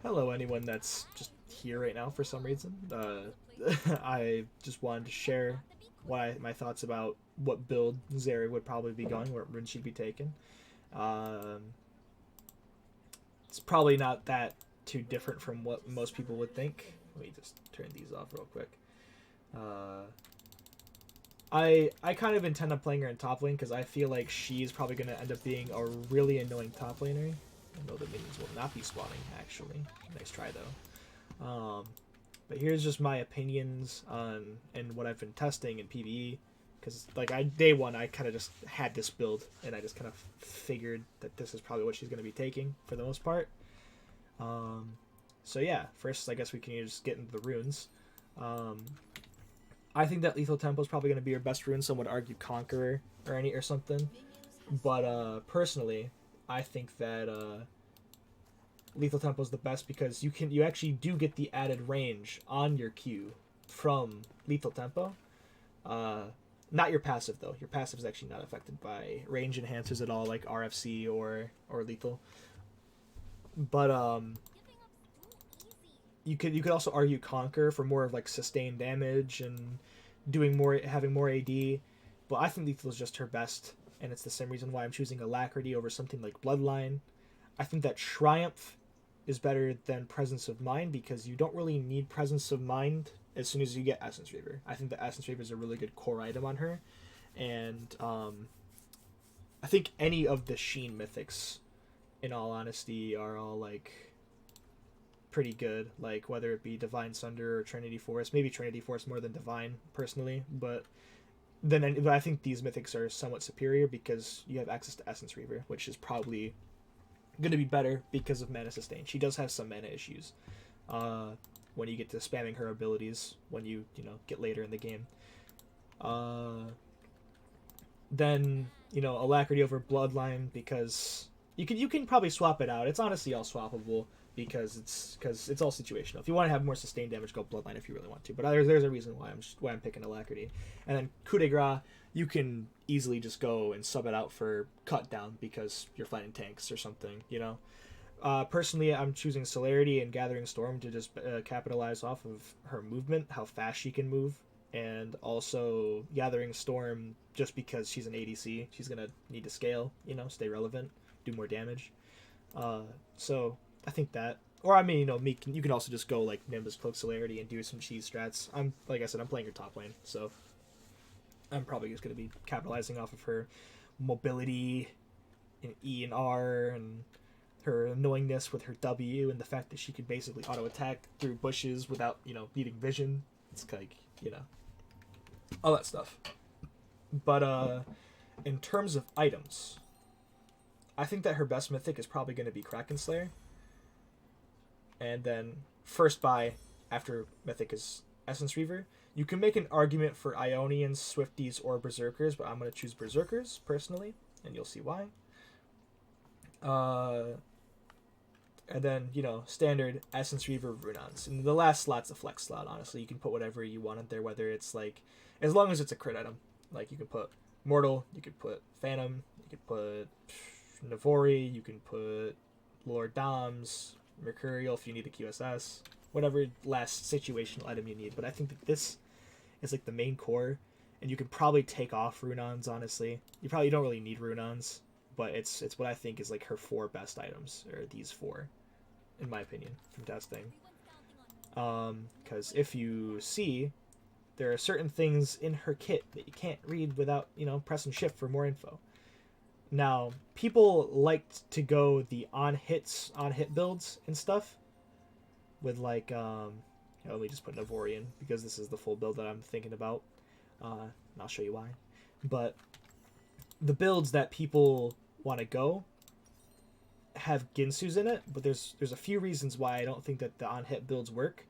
Hello, anyone that's just here right now for some reason. I just wanted to share my thoughts about what build Zeri would probably be going, what rune she'd be taking. Um, it's probably not that too different from what most people would think. Let me just turn these off real quick. Uh, I kind of intend on playing her in top lane because I feel like she's probably going to end up being a really annoying top laner. I know the minions will not be spawning, actually. Nice try, though. But here's just my opinions on and what I've been testing in PBE. Because like day one, I kind of just had this build, and I just kind of figured that this is probably what she's going to be taking for the most part. Um, so yeah, first I guess we can just get into the runes. Um, I think that Lethal Tempo is probably going to be your best rune. Some would argue Conqueror or something, but personally, I think that Lethal Tempo is the best because you actually do get the added range on your Q from Lethal Tempo. Uh, Not your passive though. Your passive is actually not affected by range enhancers at all, like RFC or lethal. But you could also argue Conquer for more of like sustained damage and having more AD. But I think lethal is just her best, and it's the same reason why I'm choosing Alacrity over something like Bloodline. I think that Triumph is better than Presence of Mind because you don't really need Presence of Mind as soon as you get Essence Reaver. I think that Essence Reaver is a really good core item on her, and I think any of the Sheen mythics, in all honesty, are all like pretty good. Like whether it be Divine Sunder or Trinity Force, maybe Trinity Force more than Divine personally, but I think these mythics are somewhat superior because you have access to Essence Reaver, which is probably going to be better because of mana sustain. She does have some mana issues uh, when you get to spamming her abilities when you get later in the game. Uh, then Alacrity over Bloodline because you can probably swap it out. It's honestly all swappable because it's all situational. If you want to have more sustained damage, go Bloodline if you really want to. But there's a reason why I'm picking Alacrity. And then Coup de Grace, you can easily just go and sub it out for cut down because you're fighting tanks or something. Personally, I'm choosing Celerity and Gathering Storm to just capitalize off of her movement, how fast she can move, and also Gathering Storm just because she's an ADC. She's gonna need to scale, stay relevant, do more damage. So I think that, or I mean, you can also just go like Nimbus Cloak Celerity and do some cheese strats. Like I said, I'm playing her top lane, so I'm probably just gonna be capitalizing off of her mobility in E and R and her annoyingness with her W and the fact that she could basically auto attack through bushes without needing vision. It's like all that stuff. But in terms of items, I think that her best mythic is probably going to be Kraken Slayer, and then first buy after mythic is Essence Reaver. You can make an argument for Ionians, Swifties, or Berserkers, but I'm going to choose Berserkers personally, and you'll see why. And then, standard Essence Reaver Runons. And the last slot's a flex slot, honestly. You can put whatever you want in there, whether it's like, as long as it's a crit item. Like, you can put Mortal, you could put Phantom, you could put Navori, you can put Lord Doms, Mercurial if you need a QSS, whatever last situational item you need. But I think that this is like the main core, and you can probably take off Runons, honestly. You probably don't really need Runons, but it's what I think is like her four best items, or these four, in my opinion, from testing. Because if you see, there are certain things in her kit that you can't read without pressing shift for more info. Now, people liked to go the on hit builds and stuff with like let me just put Navorian because this is the full build that I'm thinking about. And I'll show you why. But the builds that people want to go have Ginsu's in it, but there's a few reasons why I don't think that the on hit builds work,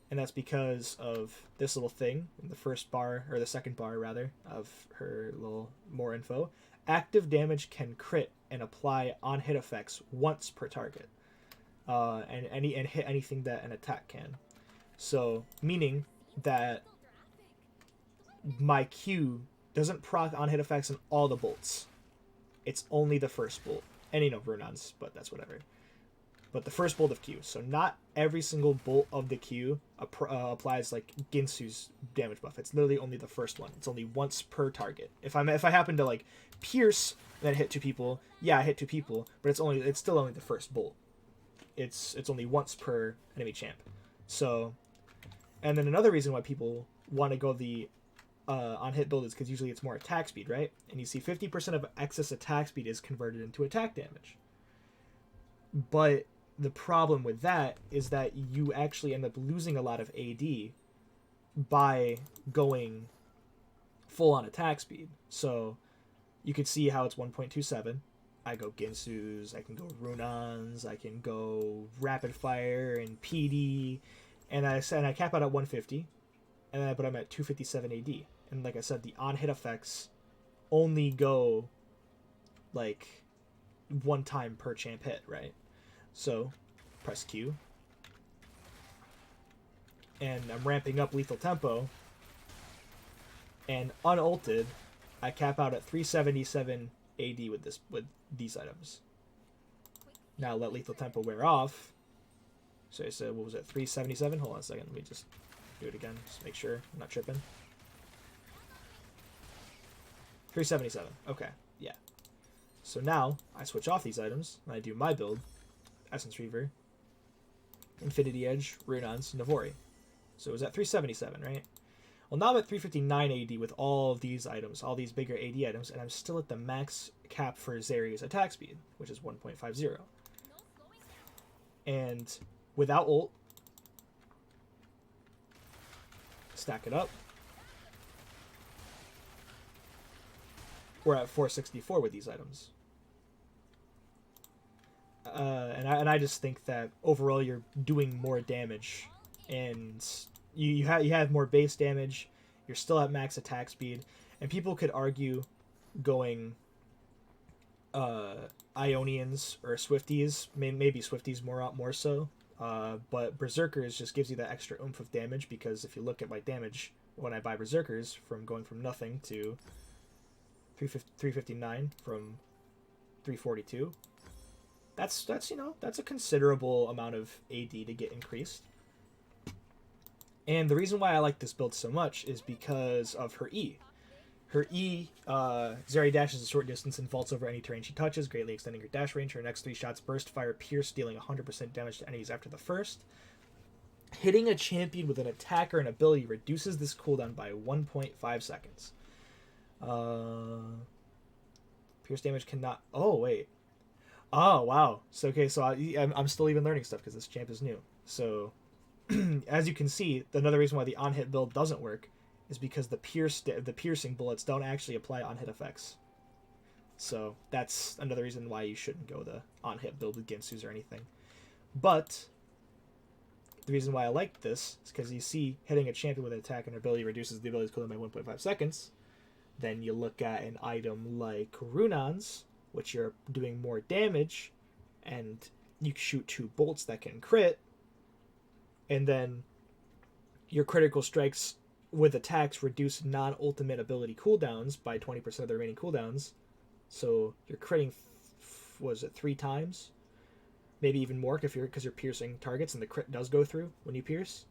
and that's because of this little thing in the first bar, or the second bar rather, of her little more info. Active damage can crit and apply on hit effects once per target, and hit anything that an attack can. So meaning that my Q doesn't proc on hit effects on all the bolts. It's only the first bolt. And Runons, but that's whatever. but the first bolt of Q. So not every single bolt of the Q applies like Ginsu's damage buff. It's literally only the first one. It's only once per target. If I happen to like pierce and then hit 2 people, yeah, I hit 2 people, but it's still only the first bolt. It's only once per enemy champ. So, and then another reason why people want to go the on hit build is because usually it's more attack speed, right? And you see 50% of excess attack speed is converted into attack damage. But the problem with that is that you actually end up losing a lot of AD by going full on attack speed. So you could see how it's 1.27. I go Ginsu's, I can go Runans, I can go Rapid Fire and PD, and I cap out at 150, but I'm at 257 AD. And like I said, the on-hit effects only go like one time per champ hit, right? So press Q, and I'm ramping up lethal tempo, and unulted, I cap out at 377 AD with these items. Now let lethal tempo wear off. So I said, what was it, 377? Hold on a second, let me just do it again, just make sure I'm not tripping. 377, okay, yeah. So now I switch off these items and I do my build: Essence Reaver, Infinity Edge, Runans, Navori. So it was at 377, right? Well, now I'm at 359 AD with all of these items, all these bigger AD items, and I'm still at the max cap for Zeri's attack speed, which is 1.50. And without ult, stack it up, we're at 464 with these items. And I just think that overall you're doing more damage, and you have more base damage. You're still at max attack speed, and people could argue going Ionians or Swifties, maybe Swifties more so. But Berserkers just gives you that extra oomph of damage, because if you look at my damage when I buy Berserkers, from going from nothing to 359 from 342. That's a considerable amount of AD to get increased. And the reason why I like this build so much is because of her E. Her E, Zeri dashes a short distance and vaults over any terrain she touches, greatly extending her dash range. Her next 3 shots burst, fire, pierce, dealing 100% damage to enemies after the first. Hitting a champion with an attack or an ability reduces this cooldown by 1.5 seconds. Pierce damage cannot... Oh, wait. Oh, wow. So, okay, so I'm still even learning stuff because this champ is new. So, as you can see, another reason why the on-hit build doesn't work is because the piercing bullets don't actually apply on-hit effects. So, that's another reason why you shouldn't go the on-hit build with Ginsu's or anything. But the reason why I like this is because you see hitting a champion with an attack and ability reduces the ability's cooldown by 1.5 seconds. Then you look at an item like Runans, which you're doing more damage, and you shoot 2 bolts that can crit, and then your critical strikes with attacks reduce non-ultimate ability cooldowns by 20% of the remaining cooldowns. So you're critting, was it 3 times? Maybe even more because you're piercing targets, and the crit does go through when you pierce.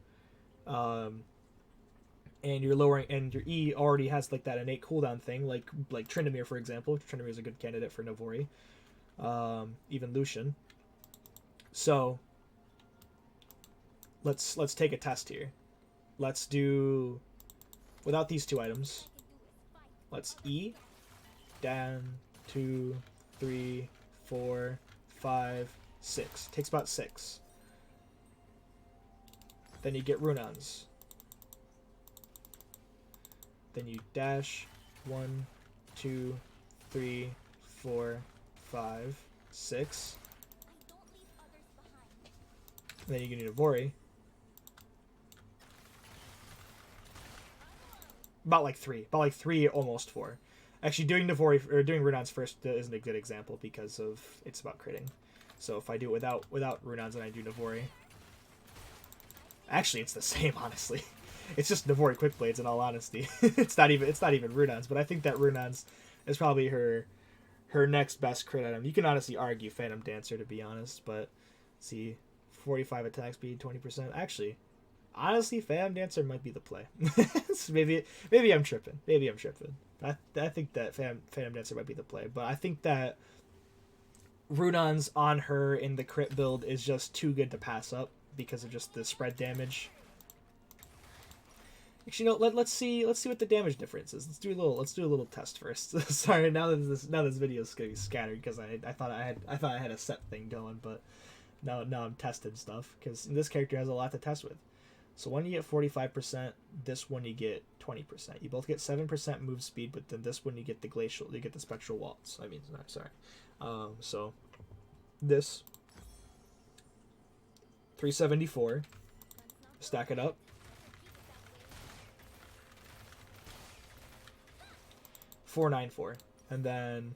And you're lowering, and your E already has like that innate cooldown thing, like Tryndamere, for example. Tryndamere is a good candidate for Navori. Even Lucian. So let's take a test here. Let's do, without these 2 items, let's E down 2, 3, 4, 5, 6. Takes about 6. Then you get Runans. Then you dash 1, 2, 3, 4, 5, 6. And then you get Navori. About like 3, almost 4. Actually, doing Navori or doing Runans first isn't a good example because of it's about critting. So if I do it without Runans and I do Navori, actually it's the same, honestly. It's just Navori Quick Blades, in all honesty. It's not even Runans, but I think that Runans is probably her next best crit item. You can honestly argue Phantom Dancer, to be honest, but See, 45 attack speed, 20%. Actually, honestly, Phantom Dancer might be the play. So maybe I'm tripping. Maybe I'm tripping. I think that Phantom Dancer might be the play, but I think that Runon's on her in the crit build is just too good to pass up because of just the spread damage. Actually, no. Let's see what the damage difference is. Let's do a little test first. Sorry, now this video is getting scattered because I thought I had a set thing going, but now I'm testing stuff because this character has a lot to test with. So one you get 45%, this one you get 20%. You both get 7% move speed, but then this one you get the spectral waltz. I mean, sorry. So this 374. Stack it up. 494, and then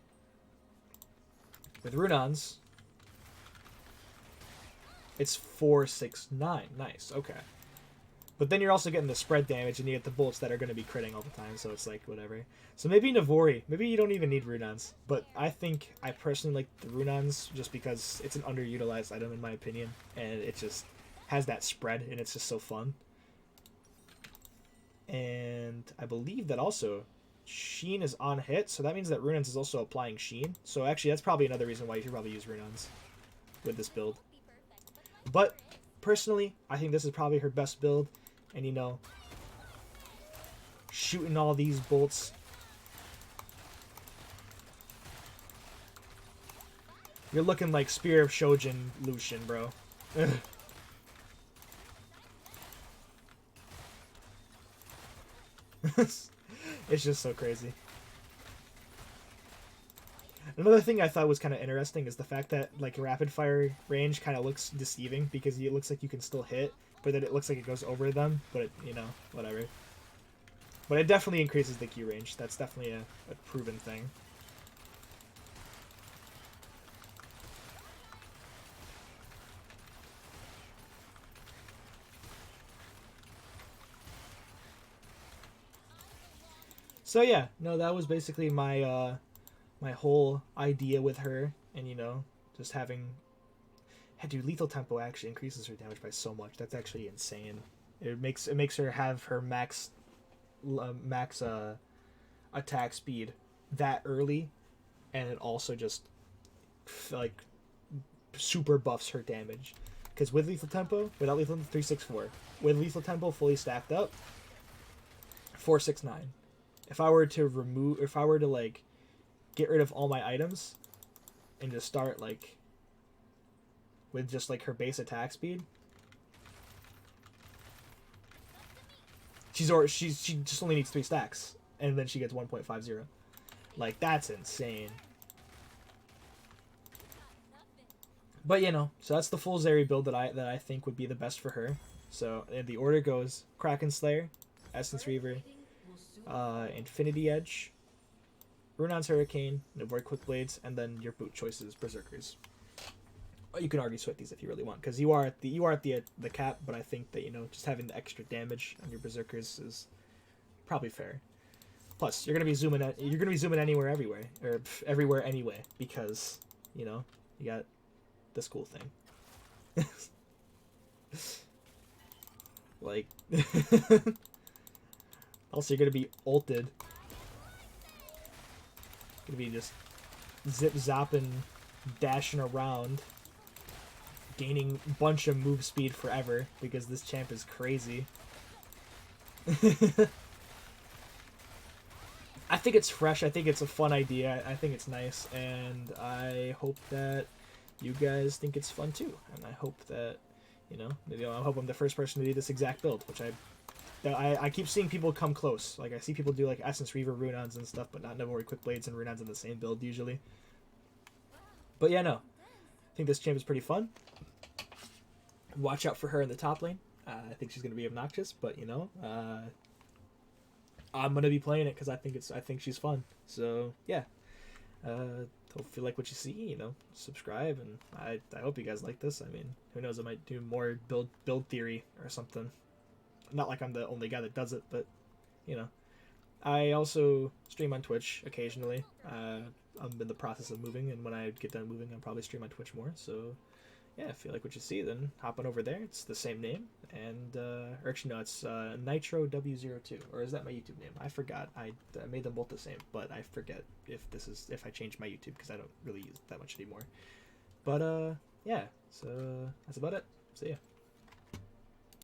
with Runon's, it's 469. Nice. Okay. But then you're also getting the spread damage, and you get the bullets that are going to be critting all the time, so it's like, whatever. So maybe Navori. Maybe you don't even need Runons. But I personally like the Runons just because it's an underutilized item, in my opinion. And it just has that spread, and it's just so fun. And I believe that also Sheen is on hit, so that means that Runons is also applying Sheen. So actually, that's probably another reason why you should probably use Runons with this build. But personally, I think this is probably her best build. And, you know, shooting all these bolts. You're looking like Spear of Shojin Lucian, bro. It's just so crazy. Another thing I thought was kind of interesting is the fact that, like, rapid fire range kind of looks deceiving because it looks like you can still hit, but then it looks like it goes over them, but, you know, whatever. But it definitely increases the Q range. That's definitely a proven thing. So yeah, no, that was basically my my whole idea with her, and you know, just having. Dude, lethal tempo actually increases her damage by so much. That's actually insane. It makes her have her max attack speed that early, and it also just like super buffs her damage. Because with lethal tempo, without lethal 364, with lethal tempo fully stacked up, 469. If I were to like get rid of all my items and just start like with just like her base attack speed, she just only needs 3 stacks and then she gets 1.50. Like, that's insane. But you know, so that's the full Zeri build that I think would be the best for her. So the order goes Kraken Slayer, Essence Reaver, Infinity Edge, Runon's Hurricane, Navori Quick Blades, and then your boot choices Berserkers. You can already sweat these if you really want, because you are at the cap. But I think that, you know, just having the extra damage on your Berserkers is probably fair. Plus, you're gonna be zooming anywhere, everywhere, or everywhere anyway, because, you know, you got this cool thing. Like, also you're gonna be ulted. Gonna be just zip zapping, dashing around, gaining a bunch of move speed forever because this champ is crazy. I think it's fresh. I think it's a fun idea. I think it's nice, and I hope that you guys think it's fun too. And I hope that, you know, maybe I hope I'm the first person to do this exact build, which I keep seeing people come close. Like, I see people do like Essence Reaver Runons and stuff, but not Navori Quick Blades and Runons in the same build usually. But yeah, no, I think this champ is pretty fun. Watch out for her in the top lane. I think she's gonna be obnoxious, but you know, I'm gonna be playing it because I think she's fun. So yeah, hope you like what you see. You know, subscribe, and I hope you guys like this. I mean, who knows? I might do more build theory or something. Not like I'm the only guy that does it, but you know, I also stream on Twitch occasionally. I'm in the process of moving, and when I get done moving, I'll probably stream on Twitch more. So yeah, if you like what you see, then hop on over there. It's the same name, and or actually no, it's Nitro W02, or is that my YouTube name? I forgot. I made them both the same, but I forget if I changed my YouTube because I don't really use it that much anymore. But yeah, so that's about it. See ya.